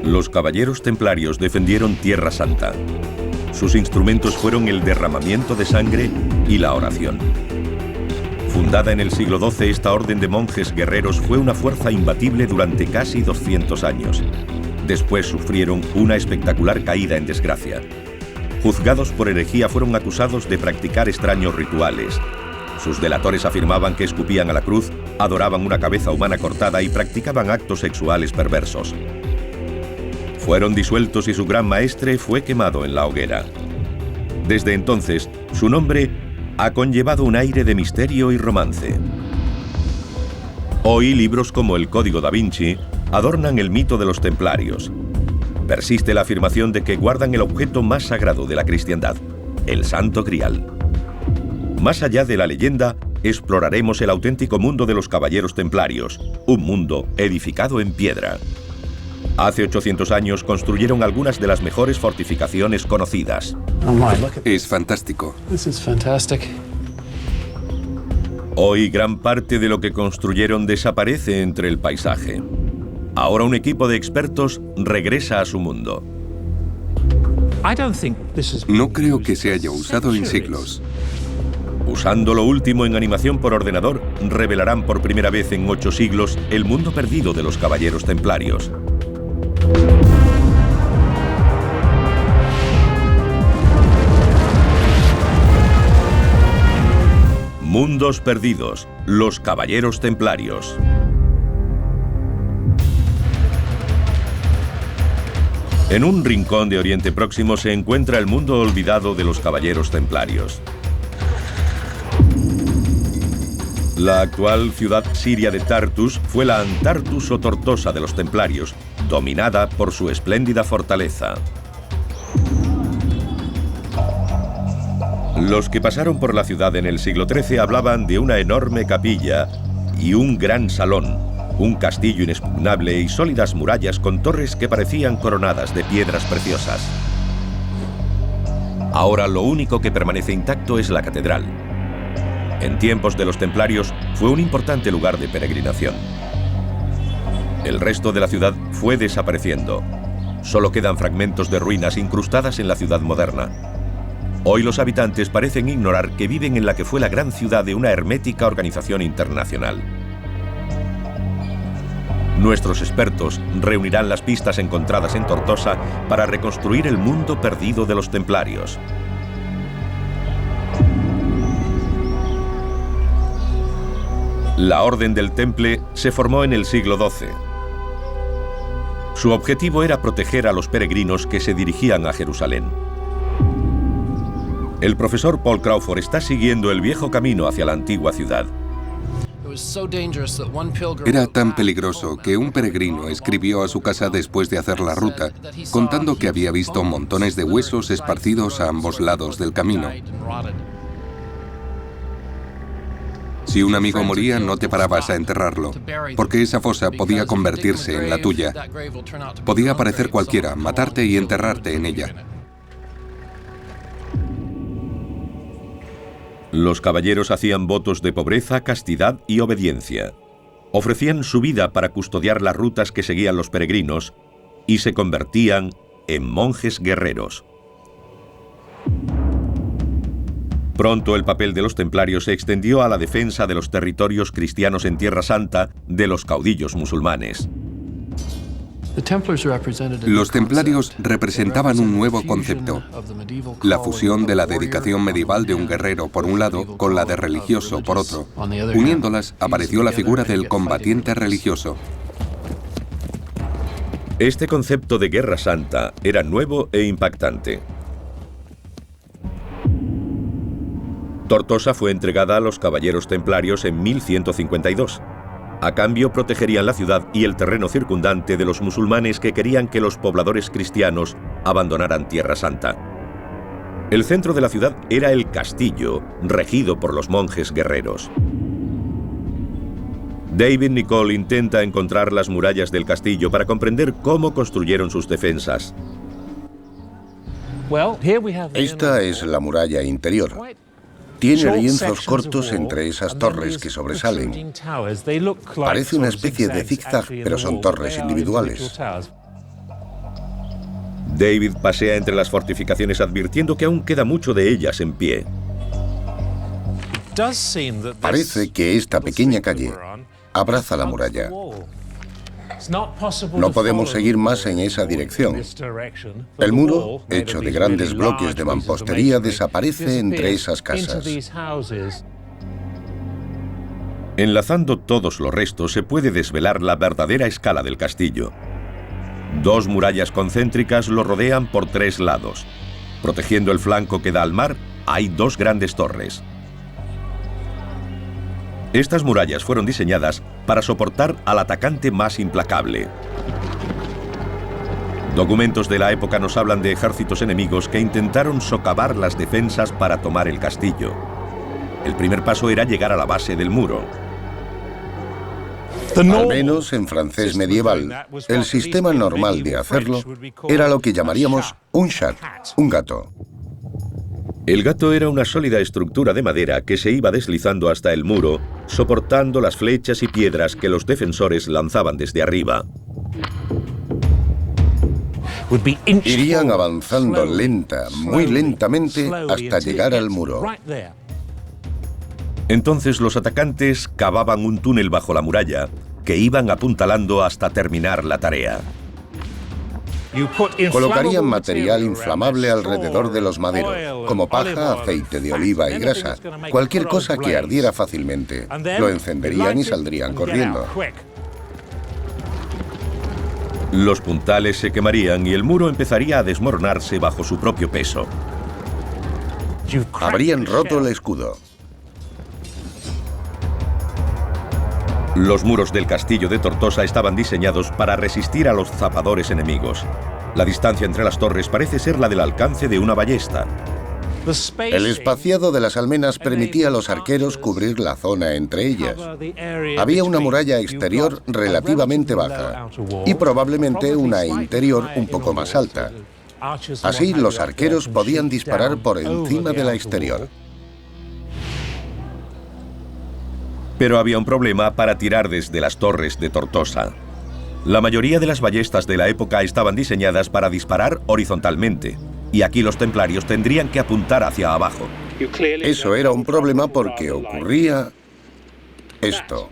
Los caballeros templarios defendieron Tierra Santa. Sus instrumentos fueron el derramamiento de sangre y la oración. Fundada en el siglo XII, esta orden de monjes guerreros fue una fuerza imbatible durante casi 200 años. Después sufrieron una espectacular caída en desgracia. Juzgados por herejía, fueron acusados de practicar extraños rituales. Sus delatores afirmaban que escupían a la cruz, adoraban una cabeza humana cortada y practicaban actos sexuales perversos. Fueron disueltos y su gran maestre fue quemado en la hoguera. Desde entonces, su nombre ha conllevado un aire de misterio y romance. Hoy, libros como el Código da Vinci adornan el mito de los templarios. Persiste la afirmación de que guardan el objeto más sagrado de la cristiandad, el Santo Grial. Más allá de la leyenda, exploraremos el auténtico mundo de los caballeros templarios, un mundo edificado en piedra. Hace 800 años construyeron algunas de las mejores fortificaciones conocidas. Es fantástico. Hoy gran parte de lo que construyeron desaparece entre el paisaje. Ahora un equipo de expertos regresa a su mundo. No creo que se haya usado en siglos. Usando lo último en animación por ordenador, revelarán por primera vez en 8 siglos el mundo perdido de los caballeros templarios. Mundos perdidos, los caballeros templarios. En un rincón de Oriente Próximo se encuentra el mundo olvidado de los caballeros templarios. La actual ciudad siria de Tartus fue la Antartus o Tortosa de los templarios, dominada por su espléndida fortaleza. Los que pasaron por la ciudad en el siglo XIII hablaban de una enorme capilla y un gran salón, un castillo inexpugnable y sólidas murallas con torres que parecían coronadas de piedras preciosas. Ahora lo único que permanece intacto es la catedral. En tiempos de los templarios fue un importante lugar de peregrinación. El resto de la ciudad fue desapareciendo. Solo quedan fragmentos de ruinas incrustadas en la ciudad moderna. Hoy los habitantes parecen ignorar que viven en la que fue la gran ciudad de una hermética organización internacional. Nuestros expertos reunirán las pistas encontradas en Tortosa para reconstruir el mundo perdido de los templarios. La Orden del Temple se formó en el siglo XII. Su objetivo era proteger a los peregrinos que se dirigían a Jerusalén. El profesor Paul Crawford está siguiendo el viejo camino hacia la antigua ciudad. Era tan peligroso que un peregrino escribió a su casa después de hacer la ruta, contando que había visto montones de huesos esparcidos a ambos lados del camino. Si un amigo moría, no te parabas a enterrarlo, porque esa fosa podía convertirse en la tuya. Podía aparecer cualquiera, matarte y enterrarte en ella. Los caballeros hacían votos de pobreza, castidad y obediencia. Ofrecían su vida para custodiar las rutas que seguían los peregrinos y se convertían en monjes guerreros. Pronto el papel de los templarios se extendió a la defensa de los territorios cristianos en Tierra Santa de los caudillos musulmanes. Los templarios representaban un nuevo concepto, la fusión de la dedicación medieval de un guerrero por un lado con la de religioso por otro. Uniéndolas apareció la figura del combatiente religioso. Este concepto de guerra santa era nuevo e impactante. Tortosa fue entregada a los caballeros templarios en 1152. A cambio, protegerían la ciudad y el terreno circundante de los musulmanes que querían que los pobladores cristianos abandonaran Tierra Santa. El centro de la ciudad era el castillo, regido por los monjes guerreros. David Nicol intenta encontrar las murallas del castillo para comprender cómo construyeron sus defensas. Esta es la muralla interior. Tiene lienzos cortos entre esas torres que sobresalen. Parece una especie de zigzag, pero son torres individuales. David pasea entre las fortificaciones advirtiendo que aún queda mucho de ellas en pie. Parece que esta pequeña calle abraza la muralla. No podemos seguir más en esa dirección. El muro, hecho de grandes bloques de mampostería, desaparece entre esas casas. Enlazando todos los restos se puede desvelar la verdadera escala del castillo. 2 murallas concéntricas lo rodean por 3 lados. Protegiendo el flanco que da al mar, hay 2 grandes torres. Estas murallas fueron diseñadas para soportar al atacante más implacable. Documentos de la época nos hablan de ejércitos enemigos que intentaron socavar las defensas para tomar el castillo. El primer paso era llegar a la base del muro. Al menos en francés medieval, el sistema normal de hacerlo era lo que llamaríamos un chat, un gato. El gato era una sólida estructura de madera que se iba deslizando hasta el muro, soportando las flechas y piedras que los defensores lanzaban desde arriba. Irían avanzando muy lentamente, hasta llegar al muro. Entonces los atacantes cavaban un túnel bajo la muralla, que iban apuntalando hasta terminar la tarea. Colocarían material inflamable alrededor de los maderos, como paja, aceite de oliva y grasa, cualquier cosa que ardiera fácilmente. Lo encenderían y saldrían corriendo. Los puntales se quemarían y el muro empezaría a desmoronarse bajo su propio peso. Habrían roto el escudo. Los muros del castillo de Tortosa estaban diseñados para resistir a los zapadores enemigos. La distancia entre las torres parece ser la del alcance de una ballesta. El espaciado de las almenas permitía a los arqueros cubrir la zona entre ellas. Había una muralla exterior relativamente baja y probablemente una interior un poco más alta. Así, los arqueros podían disparar por encima de la exterior. Pero había un problema para tirar desde las torres de Tortosa. La mayoría de las ballestas de la época estaban diseñadas para disparar horizontalmente, y aquí los templarios tendrían que apuntar hacia abajo. Eso era un problema porque ocurría esto.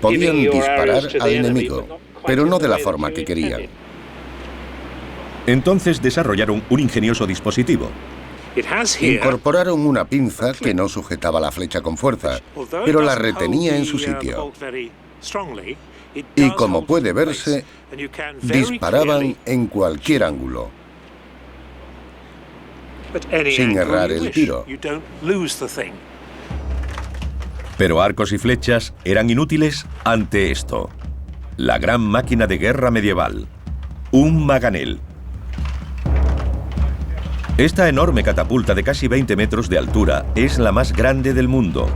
Podían disparar al enemigo, pero no de la forma que querían. Entonces desarrollaron un ingenioso dispositivo. Incorporaron una pinza que no sujetaba la flecha con fuerza, pero la retenía en su sitio. Y como puede verse, disparaban en cualquier ángulo, sin errar el tiro. Pero arcos y flechas eran inútiles ante esto. La gran máquina de guerra medieval. Un maganel. Esta enorme catapulta de casi 20 metros de altura es la más grande del mundo.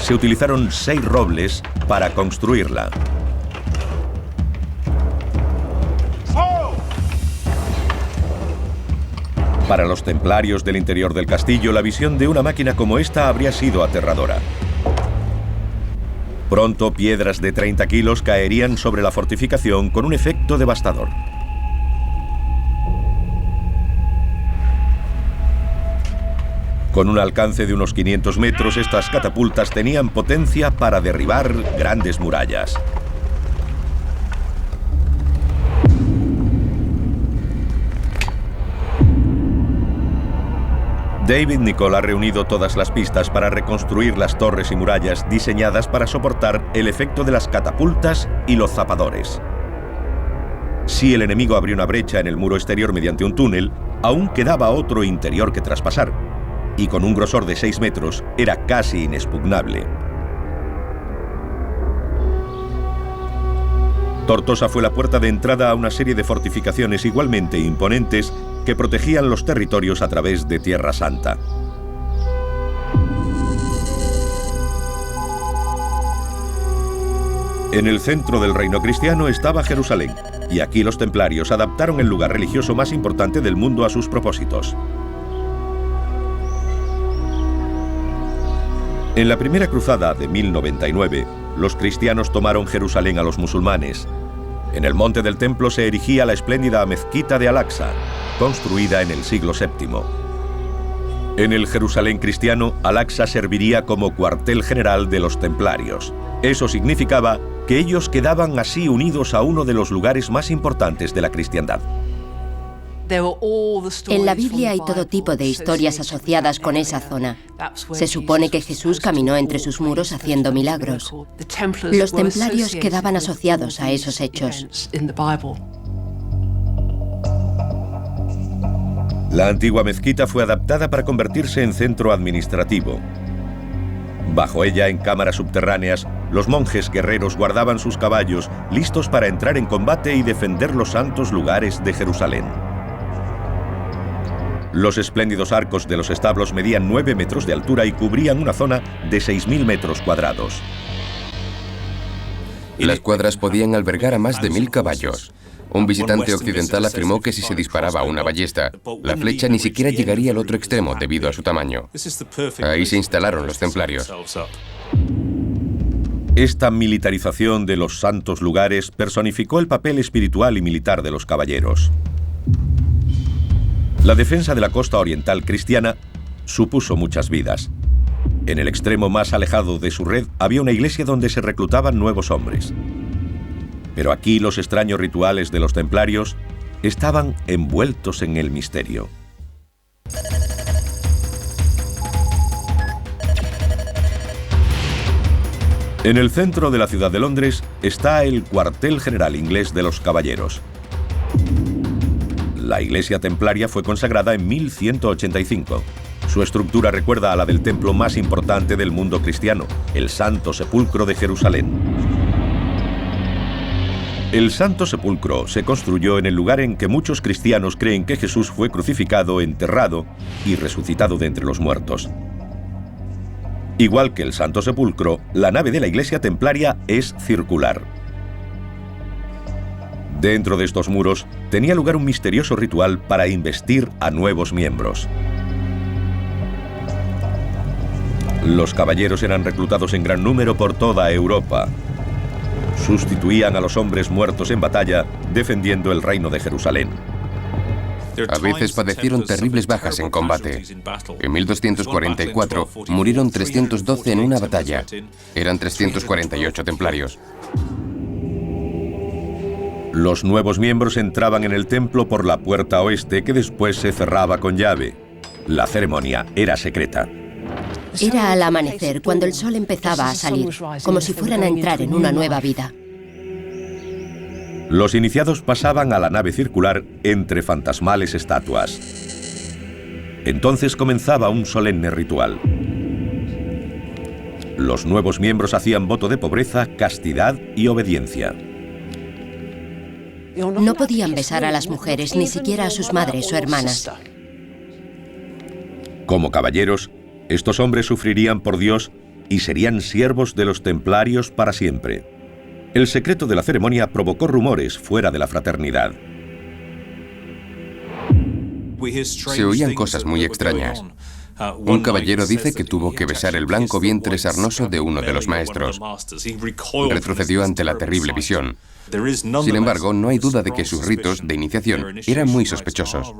Se utilizaron 6 robles para construirla. Para los templarios del interior del castillo, la visión de una máquina como esta habría sido aterradora. Pronto, piedras de 30 kilos caerían sobre la fortificación con un efecto devastador. Con un alcance de unos 500 metros, estas catapultas tenían potencia para derribar grandes murallas. David Nicholl ha reunido todas las pistas para reconstruir las torres y murallas diseñadas para soportar el efecto de las catapultas y los zapadores. Si el enemigo abrió una brecha en el muro exterior mediante un túnel, aún quedaba otro interior que traspasar, y con un grosor de 6 metros era casi inexpugnable. Tortosa fue la puerta de entrada a una serie de fortificaciones igualmente imponentes que protegían los territorios a través de Tierra Santa. En el centro del reino cristiano estaba Jerusalén, y aquí los templarios adaptaron el lugar religioso más importante del mundo a sus propósitos. En la primera cruzada de 1099, los cristianos tomaron Jerusalén a los musulmanes. En el monte del templo se erigía la espléndida mezquita de Al-Aqsa, construida en el siglo VII. En el Jerusalén cristiano, Al-Aqsa serviría como cuartel general de los templarios. Eso significaba que ellos quedaban así unidos a uno de los lugares más importantes de la cristiandad. En la Biblia hay todo tipo de historias asociadas con esa zona. Se supone que Jesús caminó entre sus muros haciendo milagros. Los templarios quedaban asociados a esos hechos. La antigua mezquita fue adaptada para convertirse en centro administrativo. Bajo ella, en cámaras subterráneas, los monjes guerreros guardaban sus caballos, listos para entrar en combate y defender los santos lugares de Jerusalén. Los espléndidos arcos de los establos medían 9 metros de altura y cubrían una zona de 6.000 metros cuadrados. Las cuadras podían albergar a más de 1.000 caballos. Un visitante occidental afirmó que si se disparaba una ballesta, la flecha ni siquiera llegaría al otro extremo debido a su tamaño. Ahí se instalaron los templarios. Esta militarización de los santos lugares personificó el papel espiritual y militar de los caballeros. La defensa de la costa oriental cristiana supuso muchas vidas. En el extremo más alejado de su red había una iglesia donde se reclutaban nuevos hombres. Pero aquí los extraños rituales de los templarios estaban envueltos en el misterio. En el centro de la ciudad de Londres está el cuartel general inglés de los caballeros. La iglesia templaria fue consagrada en 1185. Su estructura recuerda a la del templo más importante del mundo cristiano, el Santo Sepulcro de Jerusalén. El Santo Sepulcro se construyó en el lugar en que muchos cristianos creen que Jesús fue crucificado, enterrado y resucitado de entre los muertos. Igual que el Santo Sepulcro, la nave de la iglesia templaria es circular. Dentro de estos muros tenía lugar un misterioso ritual para investir a nuevos miembros. Los caballeros eran reclutados en gran número por toda Europa. Sustituían a los hombres muertos en batalla, defendiendo el reino de Jerusalén. A veces padecieron terribles bajas en combate. En 1244 murieron 312 en una batalla. Eran 348 templarios. Los nuevos miembros entraban en el templo por la puerta oeste, que después se cerraba con llave. La ceremonia era secreta. Era al amanecer, cuando el sol empezaba a salir, como si fueran a entrar en una nueva vida. Los iniciados pasaban a la nave circular entre fantasmales estatuas. Entonces comenzaba un solemne ritual. Los nuevos miembros hacían voto de pobreza, castidad y obediencia. No podían besar a las mujeres, ni siquiera a sus madres o hermanas. Como caballeros, estos hombres sufrirían por Dios y serían siervos de los templarios para siempre. El secreto de la ceremonia provocó rumores fuera de la fraternidad. Se oían cosas muy extrañas. Un caballero dice que tuvo que besar el blanco vientre sarnoso de uno de los maestros. Retrocedió ante la terrible visión. Sin embargo, no hay duda de que sus ritos de iniciación eran muy sospechosos.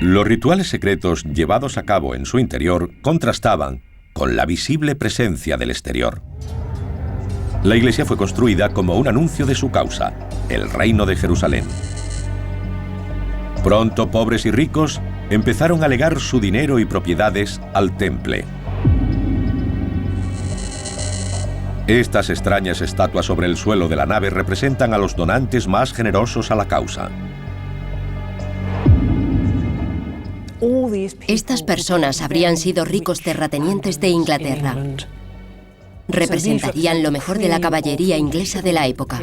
Los rituales secretos llevados a cabo en su interior contrastaban con la visible presencia del exterior. La iglesia fue construida como un anuncio de su causa, el reino de Jerusalén. Pronto, pobres y ricos empezaron a legar su dinero y propiedades al temple. Estas extrañas estatuas sobre el suelo de la nave representan a los donantes más generosos a la causa. Estas personas habrían sido ricos terratenientes de Inglaterra. Representarían lo mejor de la caballería inglesa de la época.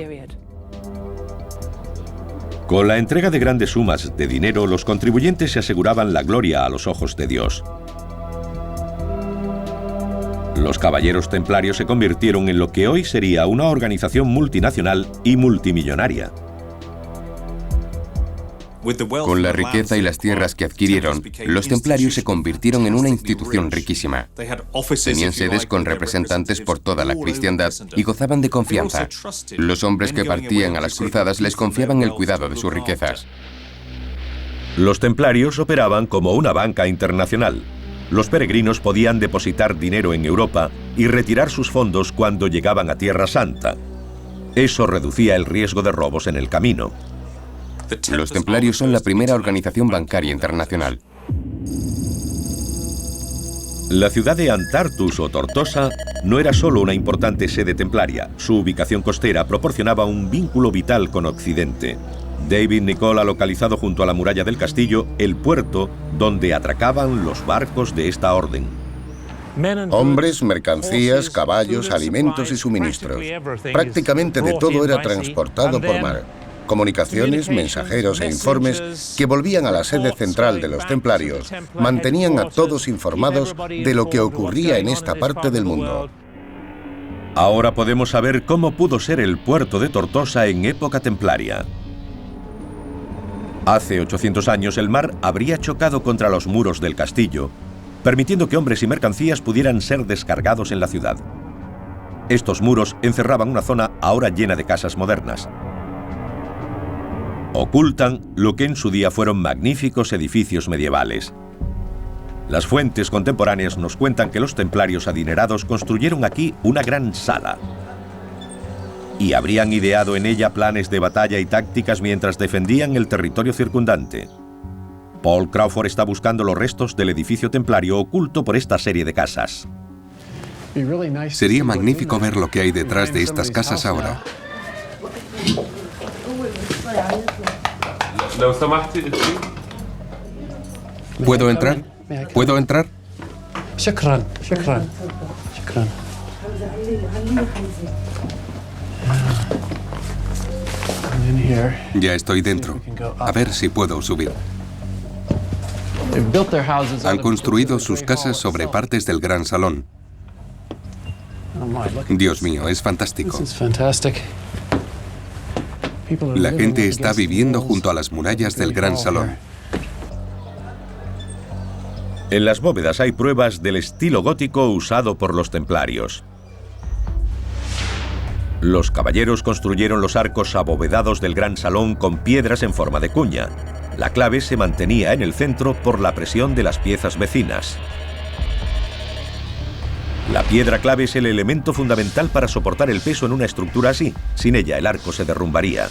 Con la entrega de grandes sumas de dinero, los contribuyentes se aseguraban la gloria a los ojos de Dios. Los caballeros templarios se convirtieron en lo que hoy sería una organización multinacional y multimillonaria. Con la riqueza y las tierras que adquirieron, los templarios se convirtieron en una institución riquísima. Tenían sedes con representantes por toda la cristiandad y gozaban de confianza. Los hombres que partían a las cruzadas les confiaban el cuidado de sus riquezas. Los templarios operaban como una banca internacional. Los peregrinos podían depositar dinero en Europa y retirar sus fondos cuando llegaban a Tierra Santa. Eso reducía el riesgo de robos en el camino. Los templarios son la primera organización bancaria internacional. La ciudad de Antartus o Tortosa no era solo una importante sede templaria. Su ubicación costera proporcionaba un vínculo vital con Occidente. David Nicoll ha localizado junto a la muralla del castillo el puerto donde atracaban los barcos de esta orden. Hombres, mercancías, caballos, alimentos y suministros. Prácticamente de todo era transportado por mar. Comunicaciones, mensajeros e informes que volvían a la sede central de los templarios mantenían a todos informados de lo que ocurría en esta parte del mundo. Ahora podemos saber cómo pudo ser el puerto de Tortosa en época templaria. Hace 800 años el mar habría chocado contra los muros del castillo, permitiendo que hombres y mercancías pudieran ser descargados en la ciudad. Estos muros encerraban una zona ahora llena de casas modernas. Ocultan lo que en su día fueron magníficos edificios medievales. Las fuentes contemporáneas nos cuentan que los templarios adinerados construyeron aquí una gran sala y habrían ideado en ella planes de batalla y tácticas mientras defendían el territorio circundante. Paul Crawford está buscando los restos del edificio templario oculto por esta serie de casas. Sería magnífico ver lo que hay detrás de estas casas ahora. ¿Puedo entrar? ¿Puedo entrar? Shukran. Ya estoy dentro. A ver si puedo subir. Han construido sus casas sobre partes del gran salón. Dios mío, es fantástico. La gente está viviendo junto a las murallas del gran salón. En las bóvedas hay pruebas del estilo gótico usado por los templarios. Los caballeros construyeron los arcos abovedados del gran salón con piedras en forma de cuña. La clave se mantenía en el centro por la presión de las piezas vecinas. La piedra clave es el elemento fundamental para soportar el peso en una estructura así. Sin ella, el arco se derrumbaría.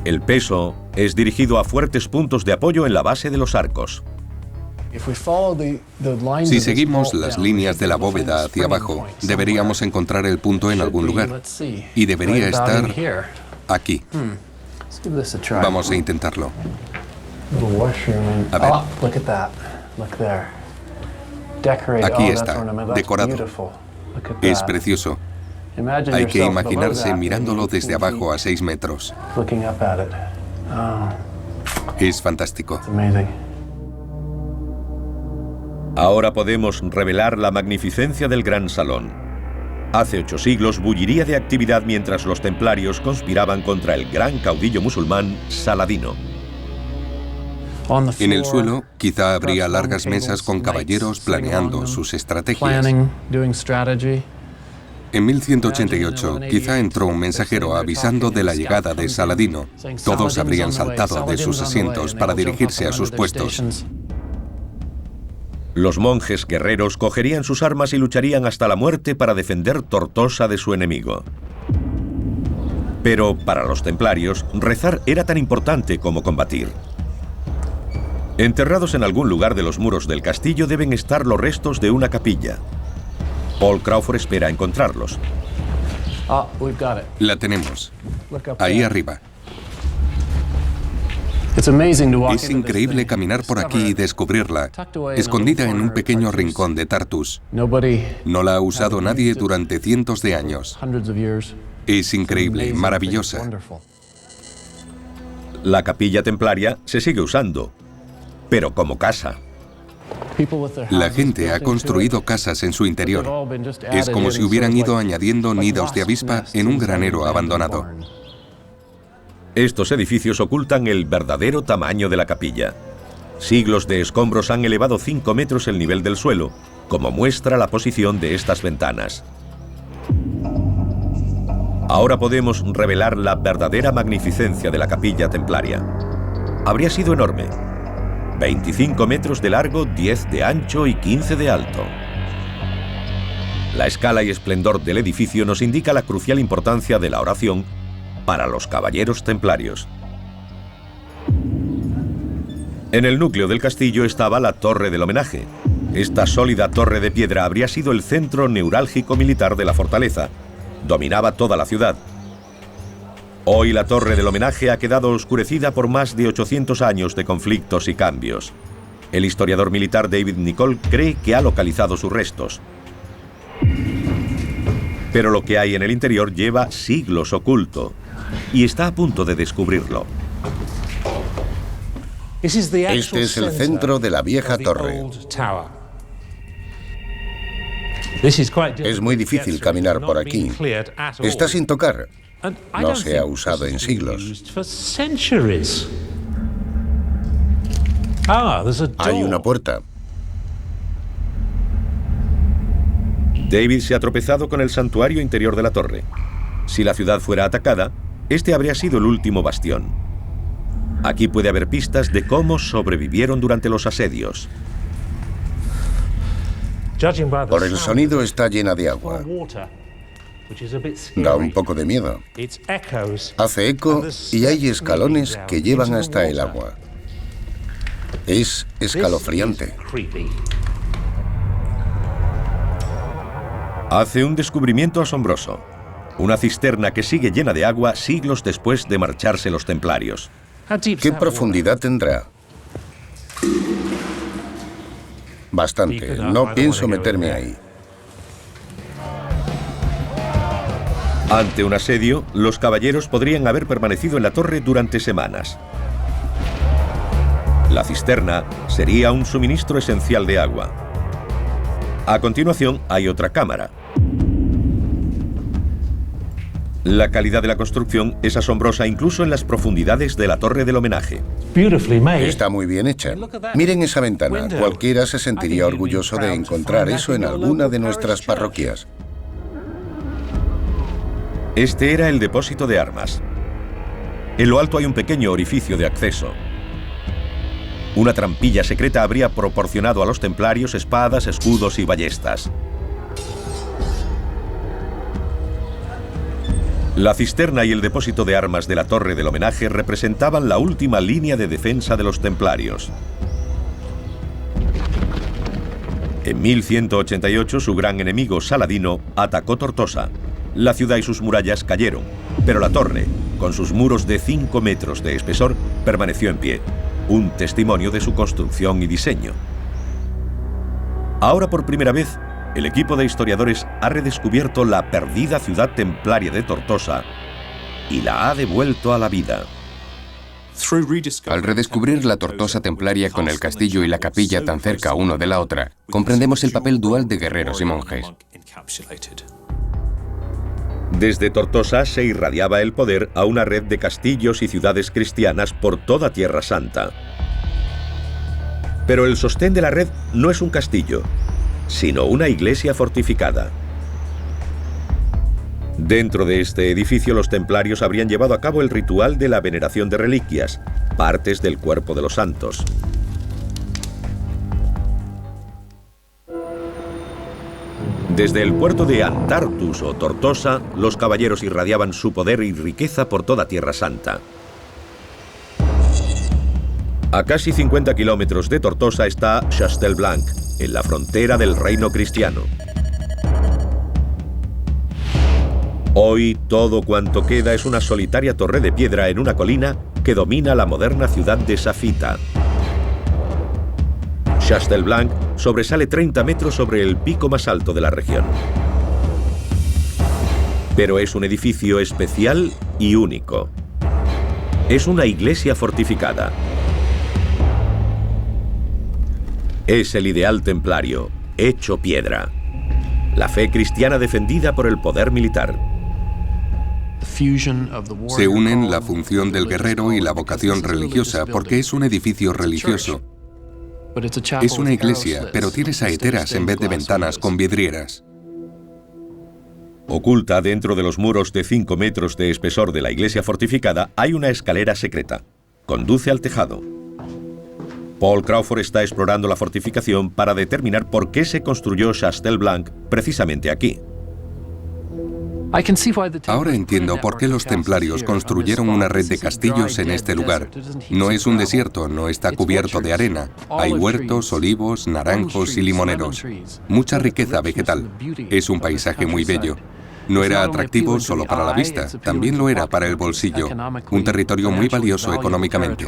El peso es dirigido a fuertes puntos de apoyo en la base de los arcos. Si seguimos las líneas de la bóveda hacia abajo, deberíamos encontrar el punto en algún lugar. Y debería estar aquí. Vamos a intentarlo. A ver. Aquí está, decorado. Es precioso. Hay que imaginarse mirándolo desde abajo a 6 metros. Es fantástico. Ahora podemos revelar la magnificencia del gran salón. Hace 8 siglos bulliría de actividad mientras los templarios conspiraban contra el gran caudillo musulmán Saladino. En el suelo, quizá habría largas mesas con caballeros planeando sus estrategias. En 1188, quizá entró un mensajero avisando de la llegada de Saladino. Todos habrían saltado de sus asientos para dirigirse a sus puestos. Los monjes guerreros cogerían sus armas y lucharían hasta la muerte para defender Tortosa de su enemigo. Pero para los templarios, rezar era tan importante como combatir. Enterrados en algún lugar de los muros del castillo deben estar los restos de una capilla. Paul Crawford espera encontrarlos. La tenemos. Ahí arriba. Es increíble caminar por aquí y descubrirla, escondida en un pequeño rincón de Tartus. No la ha usado nadie durante cientos de años. Es increíble, maravillosa. La capilla templaria se sigue usando, pero como casa. La gente ha construido casas en su interior. Es como si hubieran ido añadiendo nidos de avispa en un granero abandonado. Estos edificios ocultan el verdadero tamaño de la capilla. Siglos de escombros han elevado 5 metros el nivel del suelo, como muestra la posición de estas ventanas. Ahora podemos revelar la verdadera magnificencia de la capilla templaria. Habría sido enorme. 25 metros de largo, 10 de ancho y 15 de alto. La escala y esplendor del edificio nos indica la crucial importancia de la oración para los caballeros templarios. En el núcleo del castillo estaba la Torre del Homenaje. Esta sólida torre de piedra habría sido el centro neurálgico militar de la fortaleza. Dominaba toda la ciudad. Hoy la Torre del Homenaje ha quedado oscurecida por más de 800 años de conflictos y cambios. El historiador militar David Nicholl cree que ha localizado sus restos. Pero lo que hay en el interior lleva siglos oculto y está a punto de descubrirlo. Este es el centro de la vieja torre. Es muy difícil caminar por aquí. Está sin tocar. No se ha usado en siglos. Hay una puerta. David se ha tropezado con el santuario interior de la torre. Si la ciudad fuera atacada, este habría sido el último bastión. Aquí puede haber pistas de cómo sobrevivieron durante los asedios. Por el sonido está llena de agua. Da un poco de miedo. Hace eco y hay escalones que llevan hasta el agua. Es escalofriante. Hace un descubrimiento asombroso. Una cisterna que sigue llena de agua siglos después de marcharse los templarios. ¿Qué profundidad tendrá? Bastante. No pienso meterme ahí. Ante un asedio, los caballeros podrían haber permanecido en la torre durante semanas. La cisterna sería un suministro esencial de agua. A continuación, hay otra cámara. La calidad de la construcción es asombrosa incluso en las profundidades de la Torre del Homenaje. Está muy bien hecha. Miren esa ventana. Cualquiera se sentiría orgulloso de encontrar eso en alguna de nuestras parroquias. Este era el depósito de armas. En lo alto hay un pequeño orificio de acceso. Una trampilla secreta habría proporcionado a los templarios espadas, escudos y ballestas. La cisterna y el depósito de armas de la Torre del Homenaje representaban la última línea de defensa de los templarios. En 1188, su gran enemigo, Saladino, atacó Tortosa. La ciudad y sus murallas cayeron, pero la torre, con sus muros de 5 metros de espesor, permaneció en pie, un testimonio de su construcción y diseño. Ahora, por primera vez, el equipo de historiadores ha redescubierto la perdida ciudad templaria de Tortosa y la ha devuelto a la vida. Al redescubrir la Tortosa templaria con el castillo y la capilla tan cerca uno de la otra, comprendemos el papel dual de guerreros y monjes. Desde Tortosa se irradiaba el poder a una red de castillos y ciudades cristianas por toda Tierra Santa. Pero el sostén de la red no es un castillo, sino una iglesia fortificada. Dentro de este edificio los templarios habrían llevado a cabo el ritual de la veneración de reliquias, partes del cuerpo de los santos. Desde el puerto de Antartus o Tortosa, los caballeros irradiaban su poder y riqueza por toda Tierra Santa. A casi 50 kilómetros de Tortosa está Chastelblanc, en la frontera del reino cristiano. Hoy todo cuanto queda es una solitaria torre de piedra en una colina que domina la moderna ciudad de Safita. Chastelblanc sobresale 30 metros sobre el pico más alto de la región. Pero es un edificio especial y único. Es una iglesia fortificada. Es el ideal templario, hecho piedra. La fe cristiana defendida por el poder militar. Se unen la función del guerrero y la vocación religiosa porque es un edificio religioso. Es una iglesia, pero tiene saeteras en vez de ventanas con vidrieras. Oculta dentro de los muros de 5 metros de espesor de la iglesia fortificada hay una escalera secreta. Conduce al tejado. Paul Crawford está explorando la fortificación para determinar por qué se construyó Chastel Blanc precisamente aquí. Ahora entiendo por qué los templarios construyeron una red de castillos en este lugar. No es un desierto, no está cubierto de arena. Hay huertos, olivos, naranjos y limoneros. Mucha riqueza vegetal. Es un paisaje muy bello. No era atractivo solo para la vista, también lo era para el bolsillo. Un territorio muy valioso económicamente.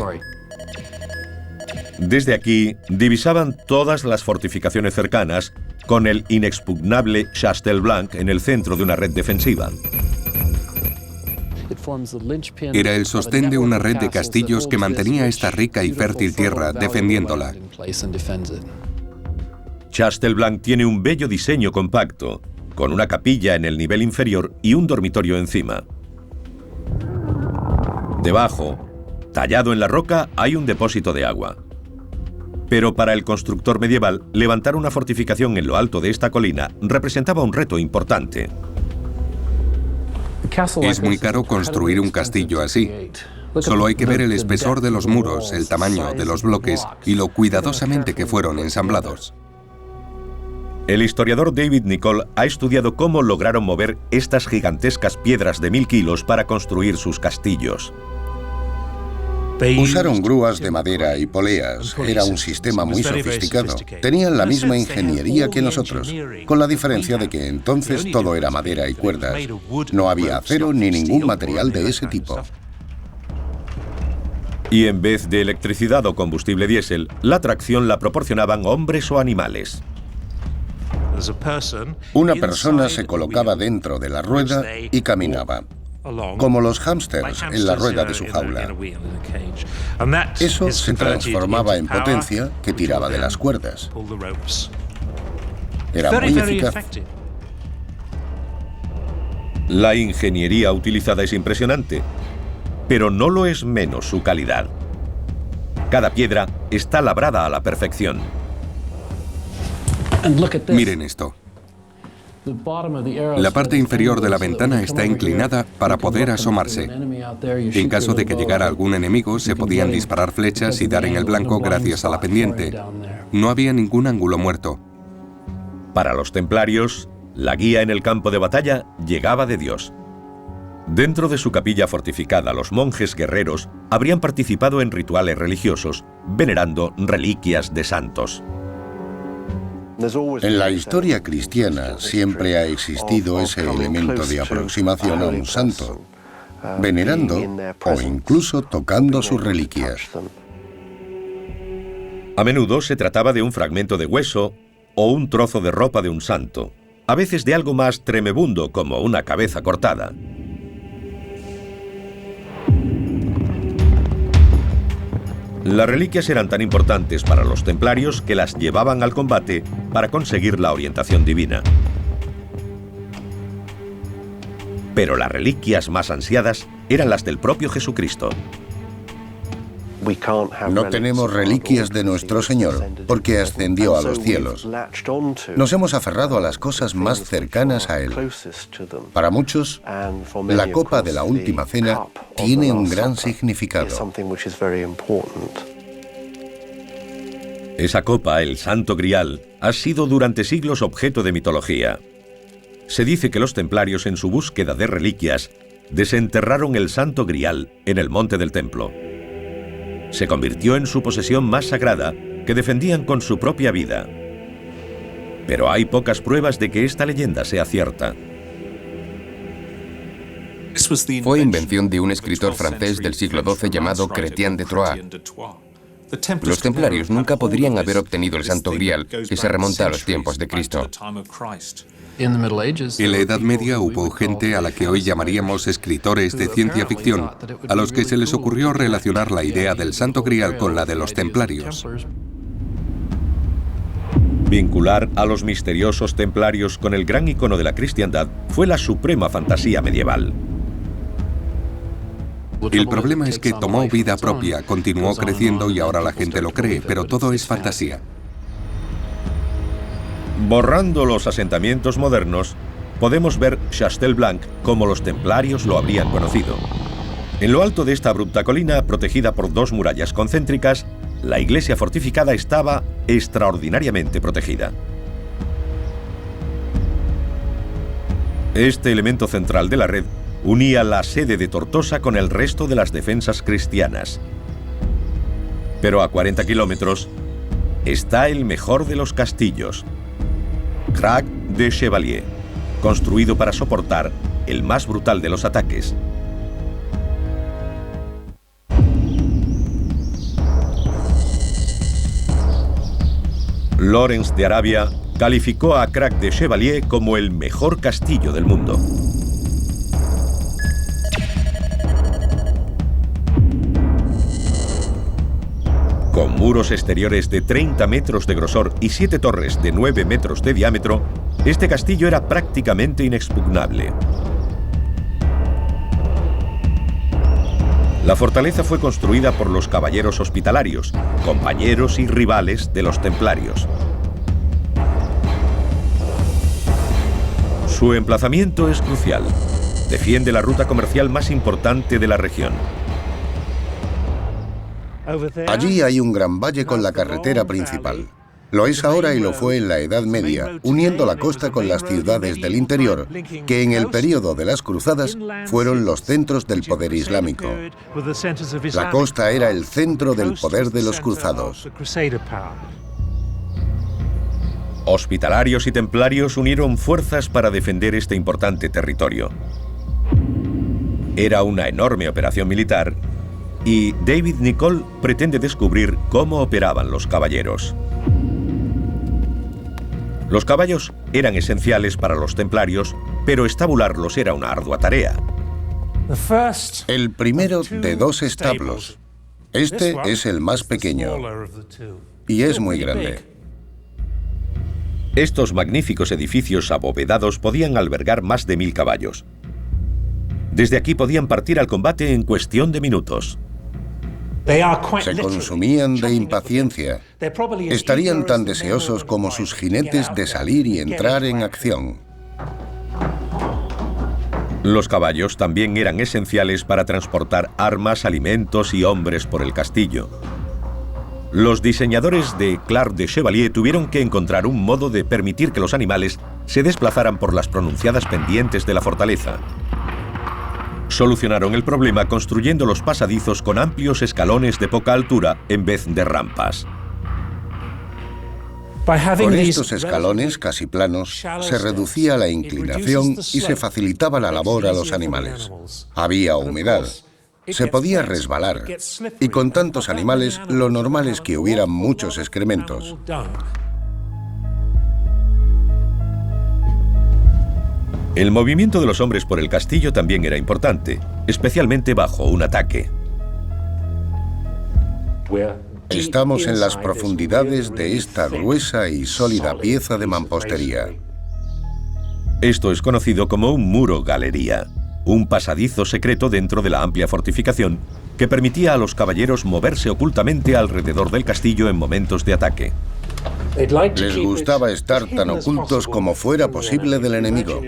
Desde aquí divisaban todas las fortificaciones cercanas, con el inexpugnable Chastel Blanc en el centro de una red defensiva. Era el sostén de una red de castillos que mantenía esta rica y fértil tierra defendiéndola. Chastel Blanc tiene un bello diseño compacto, con una capilla en el nivel inferior y un dormitorio encima. Debajo, tallado en la roca, hay un depósito de agua. Pero para el constructor medieval, levantar una fortificación en lo alto de esta colina representaba un reto importante. Es muy caro construir un castillo así. Solo hay que ver el espesor de los muros, el tamaño de los bloques y lo cuidadosamente que fueron ensamblados. El historiador David Nicol ha estudiado cómo lograron mover estas gigantescas piedras de 1000 kilos para construir sus castillos. Usaron grúas de madera y poleas. Era un sistema muy sofisticado. Tenían la misma ingeniería que nosotros, con la diferencia de que entonces todo era madera y cuerdas. No había acero ni ningún material de ese tipo. Y en vez de electricidad o combustible diésel, la tracción la proporcionaban hombres o animales. Una persona se colocaba dentro de la rueda y caminaba, como los hámsters en la rueda de su jaula. Eso se transformaba en potencia que tiraba de las cuerdas. Era muy eficaz. La ingeniería utilizada es impresionante, pero no lo es menos su calidad. Cada piedra está labrada a la perfección. Miren esto. La parte inferior de la ventana está inclinada para poder asomarse. En caso de que llegara algún enemigo, se podían disparar flechas y dar en el blanco gracias a la pendiente. No había ningún ángulo muerto. Para los templarios, la guía en el campo de batalla llegaba de Dios. Dentro de su capilla fortificada, los monjes guerreros habrían participado en rituales religiosos, venerando reliquias de santos. En la historia cristiana siempre ha existido ese elemento de aproximación a un santo, venerando o incluso tocando sus reliquias. A menudo se trataba de un fragmento de hueso o un trozo de ropa de un santo, a veces de algo más tremebundo como una cabeza cortada. Las reliquias eran tan importantes para los templarios que las llevaban al combate para conseguir la orientación divina. Pero las reliquias más ansiadas eran las del propio Jesucristo. No tenemos reliquias de nuestro Señor porque ascendió a los cielos. Nos hemos aferrado a las cosas más cercanas a Él. Para muchos, la copa de la última cena tiene un gran significado. Esa copa, el Santo Grial, ha sido durante siglos objeto de mitología. Se dice que los templarios, en su búsqueda de reliquias, desenterraron el Santo Grial en el monte del templo. Se convirtió en su posesión más sagrada, que defendían con su propia vida. Pero hay pocas pruebas de que esta leyenda sea cierta. Fue invención de un escritor francés del siglo XII llamado Chrétien de Troyes. Los templarios nunca podrían haber obtenido el Santo Grial, que se remonta a los tiempos de Cristo. En la Edad Media hubo gente a la que hoy llamaríamos escritores de ciencia ficción, a los que se les ocurrió relacionar la idea del Santo Grial con la de los templarios. Vincular a los misteriosos templarios con el gran icono de la cristiandad fue la suprema fantasía medieval. El problema es que tomó vida propia, continuó creciendo y ahora la gente lo cree, pero todo es fantasía. Borrando los asentamientos modernos, podemos ver Chastelblanc como los templarios lo habrían conocido. En lo alto de esta abrupta colina, protegida por dos murallas concéntricas, la iglesia fortificada estaba extraordinariamente protegida. Este elemento central de la red unía la sede de Tortosa con el resto de las defensas cristianas. Pero a 40 kilómetros está el mejor de los castillos, Crac de Chevalier, construido para soportar el más brutal de los ataques. Lawrence de Arabia calificó a Crac de Chevalier como el mejor castillo del mundo. Con muros exteriores de 30 metros de grosor y 7 torres de 9 metros de diámetro, este castillo era prácticamente inexpugnable. La fortaleza fue construida por los caballeros hospitalarios, compañeros y rivales de los templarios. Su emplazamiento es crucial. Defiende la ruta comercial más importante de la región. Allí hay un gran valle con la carretera principal. Lo es ahora y lo fue en la Edad Media, uniendo la costa con las ciudades del interior, que en el período de las cruzadas fueron los centros del poder islámico. La costa era el centro del poder de los cruzados. Hospitalarios y templarios unieron fuerzas para defender este importante territorio. Era una enorme operación militar y David Nicholl pretende descubrir cómo operaban los caballeros. Los caballos eran esenciales para los templarios, pero estabularlos era una ardua tarea. El primero de dos establos. Este es el más pequeño y es muy grande. Estos magníficos edificios abovedados podían albergar más de 1000 caballos. Desde aquí podían partir al combate en cuestión de minutos. Se consumían de impaciencia. Estarían tan deseosos como sus jinetes de salir y entrar en acción. Los caballos también eran esenciales para transportar armas, alimentos y hombres por el castillo. Los diseñadores de Crac de Chevalier tuvieron que encontrar un modo de permitir que los animales se desplazaran por las pronunciadas pendientes de la fortaleza. Solucionaron el problema construyendo los pasadizos con amplios escalones de poca altura en vez de rampas. Con estos escalones casi planos, se reducía la inclinación y se facilitaba la labor a los animales. Había humedad. Se podía resbalar. Y con tantos animales, lo normal es que hubiera muchos excrementos. El movimiento de los hombres por el castillo también era importante, especialmente bajo un ataque. Estamos en las profundidades de esta gruesa y sólida pieza de mampostería. Esto es conocido como un muro-galería, un pasadizo secreto dentro de la amplia fortificación que permitía a los caballeros moverse ocultamente alrededor del castillo en momentos de ataque. Les gustaba estar tan ocultos como fuera posible del enemigo.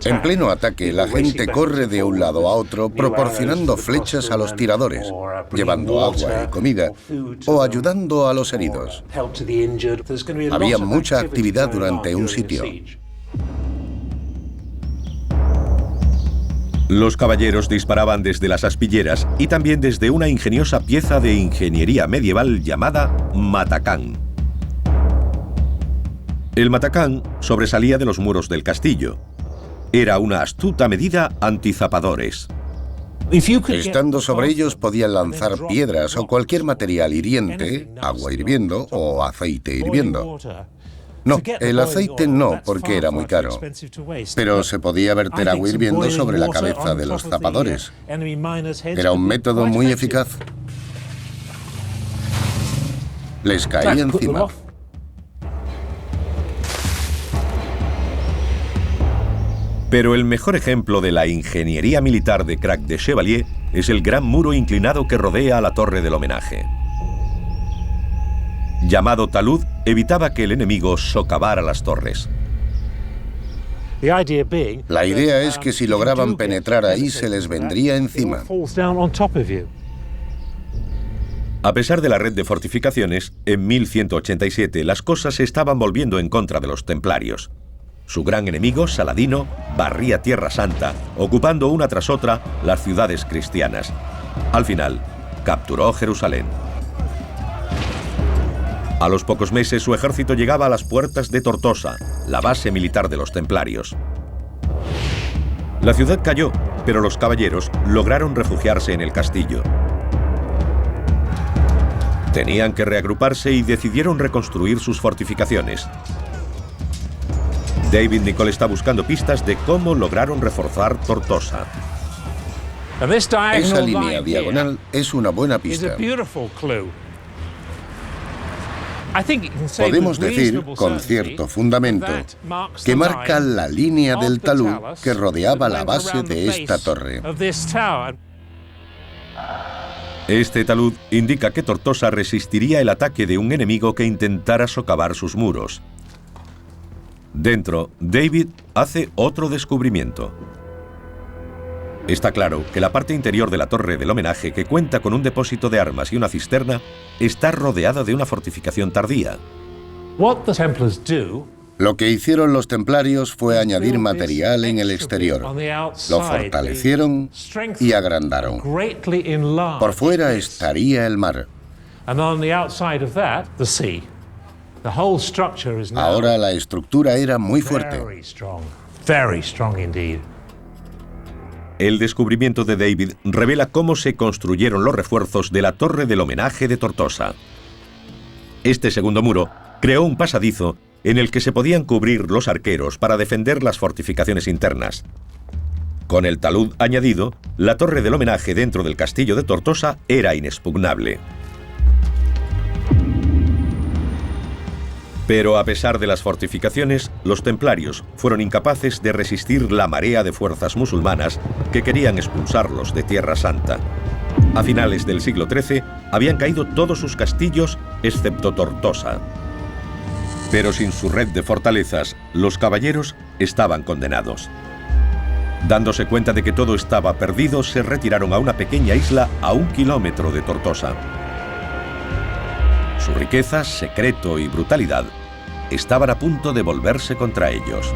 En pleno ataque, la gente corre de un lado a otro proporcionando flechas a los tiradores, llevando agua y comida o ayudando a los heridos. Había mucha actividad durante un sitio. Los caballeros disparaban desde las aspilleras y también desde una ingeniosa pieza de ingeniería medieval llamada matacán. El matacán sobresalía de los muros del castillo. Era una astuta medida antizapadores. Estando sobre ellos podían lanzar piedras o cualquier material hiriente, agua hirviendo o aceite hirviendo. No, el aceite no, porque era muy caro. Pero se podía verter agua hirviendo sobre la cabeza de los zapadores. Era un método muy eficaz. Les caía encima. Pero el mejor ejemplo de la ingeniería militar de Crac de Chevalier es el gran muro inclinado que rodea a la torre del homenaje. Llamado talud, evitaba que el enemigo socavara las torres. La idea es que si lograban penetrar ahí, se les vendría encima. A pesar de la red de fortificaciones, en 1187 las cosas se estaban volviendo en contra de los templarios. Su gran enemigo, Saladino, barría Tierra Santa, ocupando una tras otra las ciudades cristianas. Al final, capturó Jerusalén. A los pocos meses, su ejército llegaba a las puertas de Tortosa, la base militar de los templarios. La ciudad cayó, pero los caballeros lograron refugiarse en el castillo. Tenían que reagruparse y decidieron reconstruir sus fortificaciones. David Nicol está buscando pistas de cómo lograron reforzar Tortosa. Esa línea diagonal es una buena pista. Podemos decir, con cierto fundamento, que marca la línea del talud que rodeaba la base de esta torre. Este talud indica que Tortosa resistiría el ataque de un enemigo que intentara socavar sus muros. Dentro, David hace otro descubrimiento. Está claro que la parte interior de la torre del homenaje, que cuenta con un depósito de armas y una cisterna, está rodeada de una fortificación tardía. Lo que hicieron los templarios fue añadir material en el exterior. Lo fortalecieron y agrandaron. Por fuera estaría el mar. Ahora la estructura era muy fuerte. El descubrimiento de David revela cómo se construyeron los refuerzos de la torre del homenaje de Tortosa. Este segundo muro creó un pasadizo en el que se podían cubrir los arqueros para defender las fortificaciones internas. Con el talud añadido, la torre del homenaje dentro del castillo de Tortosa era inexpugnable. Pero a pesar de las fortificaciones, los templarios fueron incapaces de resistir la marea de fuerzas musulmanas que querían expulsarlos de Tierra Santa. A finales del siglo XIII habían caído todos sus castillos excepto Tortosa. Pero sin su red de fortalezas, los caballeros estaban condenados. Dándose cuenta de que todo estaba perdido, se retiraron a una pequeña isla a 1 kilómetro de Tortosa. Su riqueza, secreto y brutalidad estaban a punto de volverse contra ellos.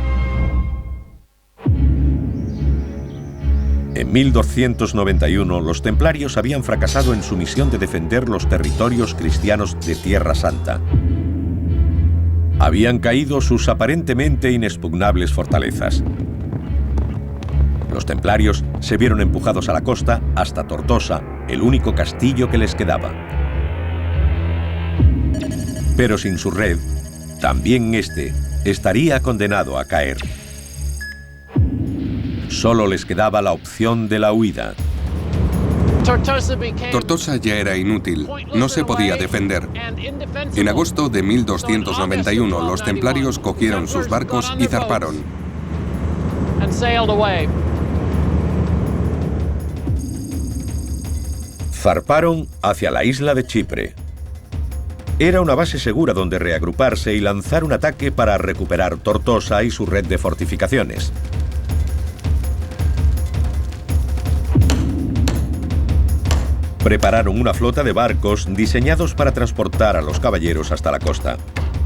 En 1291, los templarios habían fracasado en su misión de defender los territorios cristianos de Tierra Santa. Habían caído sus aparentemente inexpugnables fortalezas. Los templarios se vieron empujados a la costa hasta Tortosa, el único castillo que les quedaba. Pero sin su red, también este estaría condenado a caer. Solo les quedaba la opción de la huida. Tortosa ya era inútil, no se podía defender. En agosto de 1291, los templarios cogieron sus barcos y zarparon. Zarparon hacia la isla de Chipre. Era una base segura donde reagruparse y lanzar un ataque para recuperar Tortosa y su red de fortificaciones. Prepararon una flota de barcos diseñados para transportar a los caballeros hasta la costa.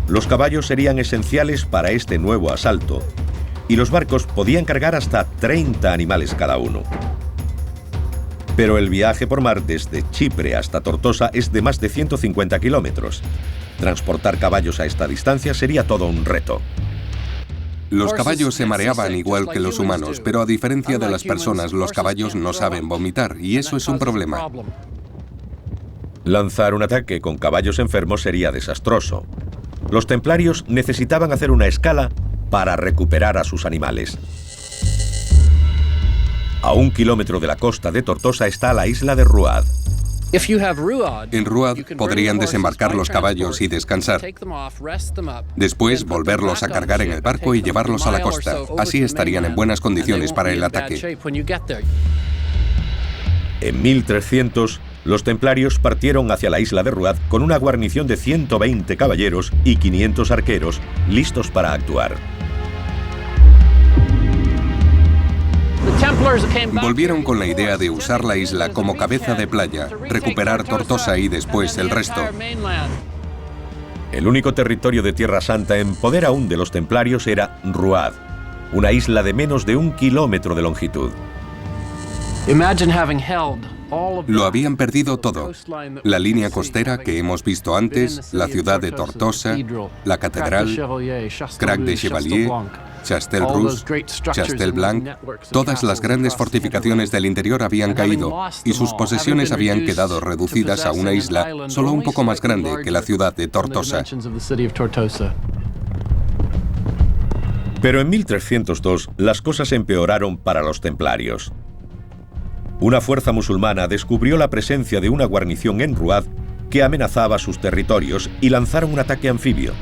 Los caballos serían esenciales para este nuevo asalto, y los barcos podían cargar hasta 30 animales cada uno. Pero el viaje por mar desde Chipre hasta Tortosa es de más de 150 kilómetros. Transportar caballos a esta distancia sería todo un reto. Los caballos se mareaban igual que los humanos, pero a diferencia de las personas, los caballos no saben vomitar, y eso es un problema. Lanzar un ataque con caballos enfermos sería desastroso. Los templarios necesitaban hacer una escala para recuperar a sus animales. A 1 kilómetro de la costa de Tortosa está la isla de Ruad. En Ruad podrían desembarcar los caballos y descansar. Después volverlos a cargar en el barco y llevarlos a la costa. Así estarían en buenas condiciones para el ataque. En 1300, los templarios partieron hacia la isla de Ruad con una guarnición de 120 caballeros y 500 arqueros, listos para actuar. Volvieron con la idea de usar la isla como cabeza de playa, recuperar Tortosa y después el resto. El único territorio de Tierra Santa en poder aún de los templarios era Ruad, una isla de menos de 1 kilómetro de longitud. Lo habían perdido todo. La línea costera que hemos visto antes, la ciudad de Tortosa, la catedral, Crac de Chevalier, Chastel-Rouge, Chastel-Blanc, todas las grandes fortificaciones del interior habían caído y sus posesiones habían quedado reducidas a una isla solo un poco más grande que la ciudad de Tortosa. Pero en 1302 las cosas empeoraron para los templarios. Una fuerza musulmana descubrió la presencia de una guarnición en Ruad que amenazaba sus territorios y lanzaron un ataque anfibio.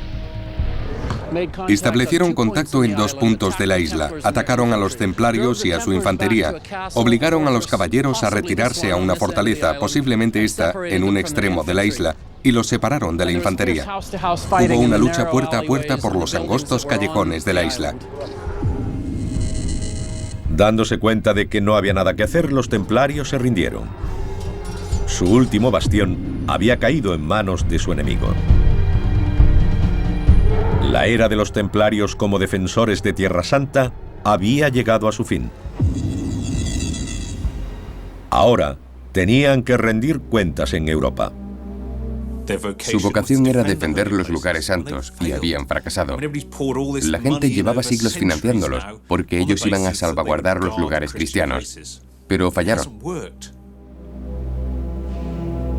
Establecieron contacto en 2 puntos de la isla, atacaron a los templarios y a su infantería, obligaron a los caballeros a retirarse a una fortaleza, posiblemente esta en un extremo de la isla, y los separaron de la infantería. Hubo una lucha puerta a puerta por los angostos callejones de la isla. Dándose cuenta de que no había nada que hacer, los templarios se rindieron. Su último bastión había caído en manos de su enemigo. La era de los templarios como defensores de Tierra Santa había llegado a su fin. Ahora tenían que rendir cuentas en Europa. Su vocación era defender los lugares santos y habían fracasado. La gente llevaba siglos financiándolos porque ellos iban a salvaguardar los lugares cristianos, pero fallaron.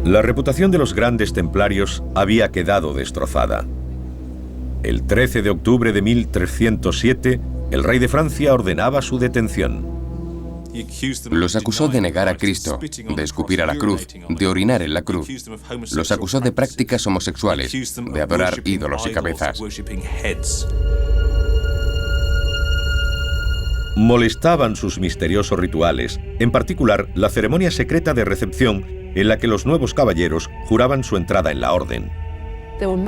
La reputación de los grandes templarios había quedado destrozada. El 13 de octubre de 1307, el rey de Francia ordenaba su detención. Los acusó de negar a Cristo, de escupir a la cruz, de orinar en la cruz. Los acusó de prácticas homosexuales, de adorar ídolos y cabezas. Molestaban sus misteriosos rituales, en particular la ceremonia secreta de recepción en la que los nuevos caballeros juraban su entrada en la orden.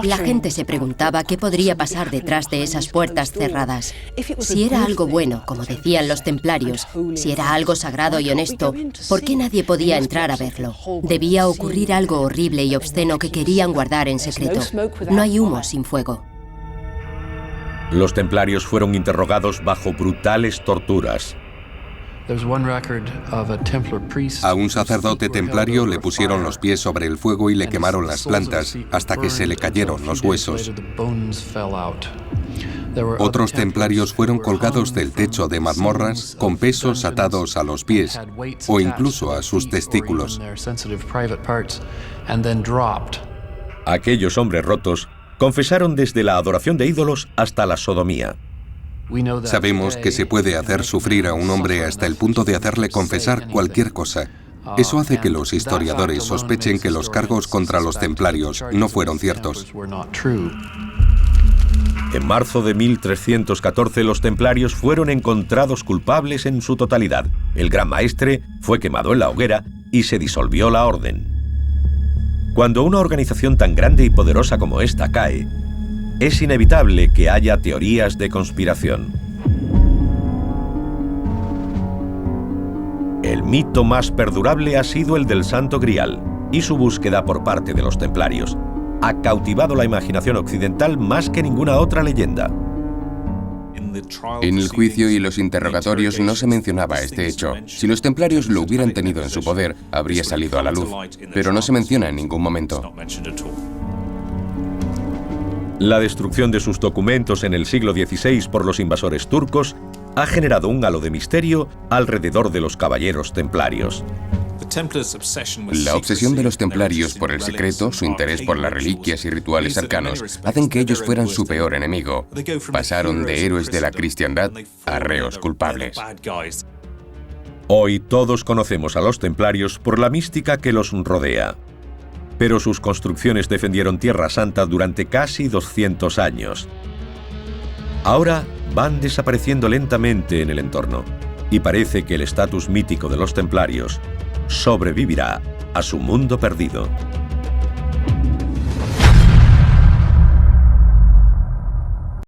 La gente se preguntaba qué podría pasar detrás de esas puertas cerradas. Si era algo bueno, como decían los templarios, si era algo sagrado y honesto, ¿por qué nadie podía entrar a verlo? Debía ocurrir algo horrible y obsceno que querían guardar en secreto. No hay humo sin fuego. Los templarios fueron interrogados bajo brutales torturas. A un sacerdote templario le pusieron los pies sobre el fuego y le quemaron las plantas hasta que se le cayeron los huesos. Otros templarios fueron colgados del techo de mazmorras con pesos atados a los pies o incluso a sus testículos. Aquellos hombres rotos confesaron desde la adoración de ídolos hasta la sodomía. Sabemos que se puede hacer sufrir a un hombre hasta el punto de hacerle confesar cualquier cosa. Eso hace que los historiadores sospechen que los cargos contra los templarios no fueron ciertos. En marzo de 1314 los templarios fueron encontrados culpables en su totalidad. El gran maestre fue quemado en la hoguera y se disolvió la orden. Cuando una organización tan grande y poderosa como esta cae, es inevitable que haya teorías de conspiración. El mito más perdurable ha sido el del Santo Grial y su búsqueda por parte de los templarios. Ha cautivado la imaginación occidental más que ninguna otra leyenda. En el juicio y los interrogatorios no se mencionaba este hecho. Si los templarios lo hubieran tenido en su poder, habría salido a la luz, pero no se menciona en ningún momento. La destrucción de sus documentos en el siglo XVI por los invasores turcos ha generado un halo de misterio alrededor de los caballeros templarios. La obsesión de los templarios por el secreto, su interés por las reliquias y rituales arcanos, hacen que ellos fueran su peor enemigo. Pasaron de héroes de la cristiandad a reos culpables. Hoy todos conocemos a los templarios por la mística que los rodea. Pero sus construcciones defendieron Tierra Santa durante casi 200 años. Ahora van desapareciendo lentamente en el entorno, y parece que el estatus mítico de los templarios sobrevivirá a su mundo perdido.